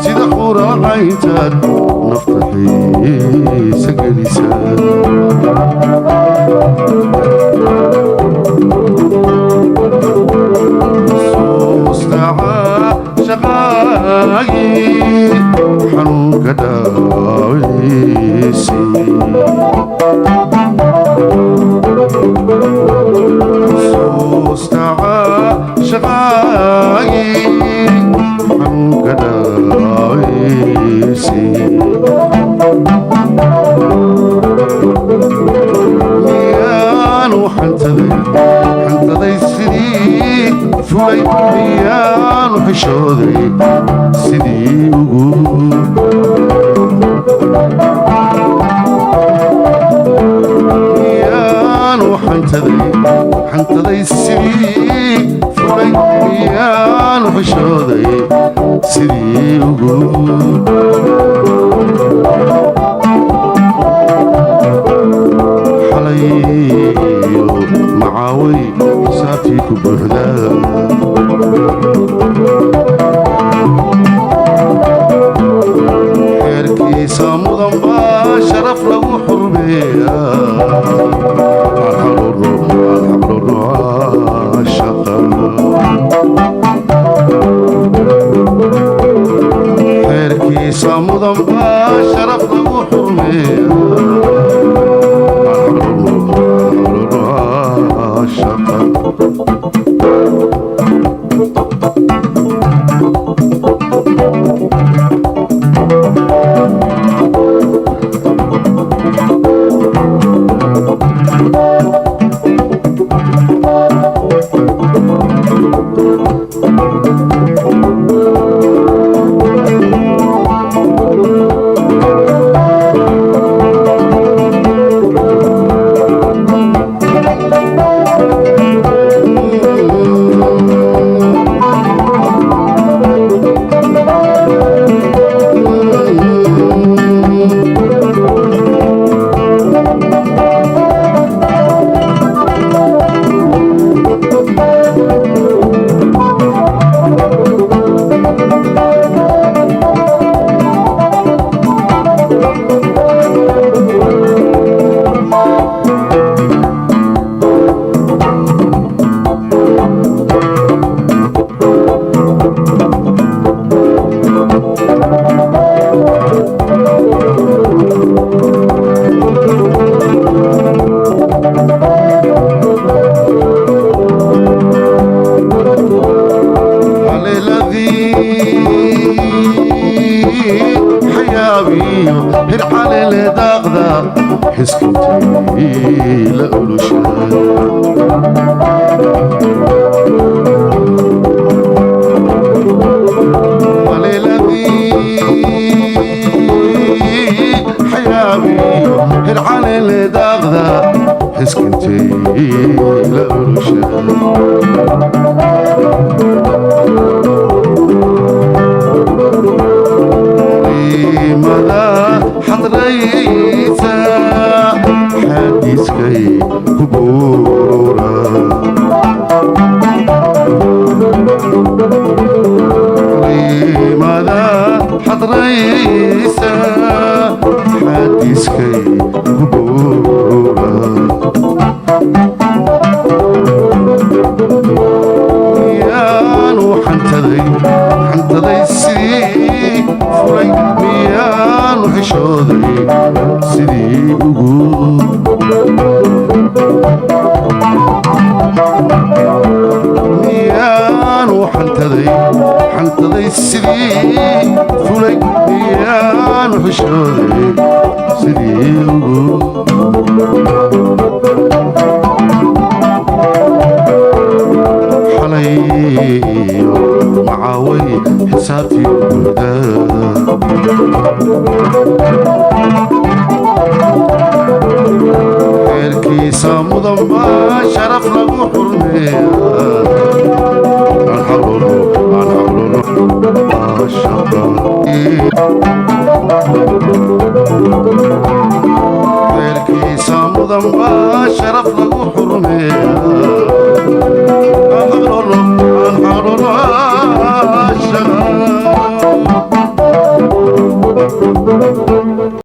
sida quraacaytaad naftaxiisa gelisaan suustaca shaqaagii xanuunka dhaawaysi suustaca shaqaagii miyaanu xantaday sidii fulay miyaanu xishooday sidii ugu miyaanu xantaday sidii fulay miyaanu xishooday sidii ugu xalayo macaaway saabtii ku buuxdaa xeerkiisa mudan baa sharaf lagu xurmeeyaa alxaqluru shaqa xeerkiisa mudan baa sharaf lagu xurmeeyaa shaqa hirxalele daaqda xiskintii la ulushaa xayaabiyo hirxalele daaqda xiskintii la ulushaa xadraysa xadiiskay ku buura limada xadraysa xadiiskay ku buura miyaanu xantaday sidii fulay miyaanu xishooday sidii ugu miyaanu xantaday sidii fulay miyaanu xishooday sidii ugu xalayo macaaway xisaabtii buuxdaa xeerkiisa mudan baa sharaf lagu xurmeeyaa alxaqluru shaqa mudan baa sharaf lagu xurmeeyaa aan xarolo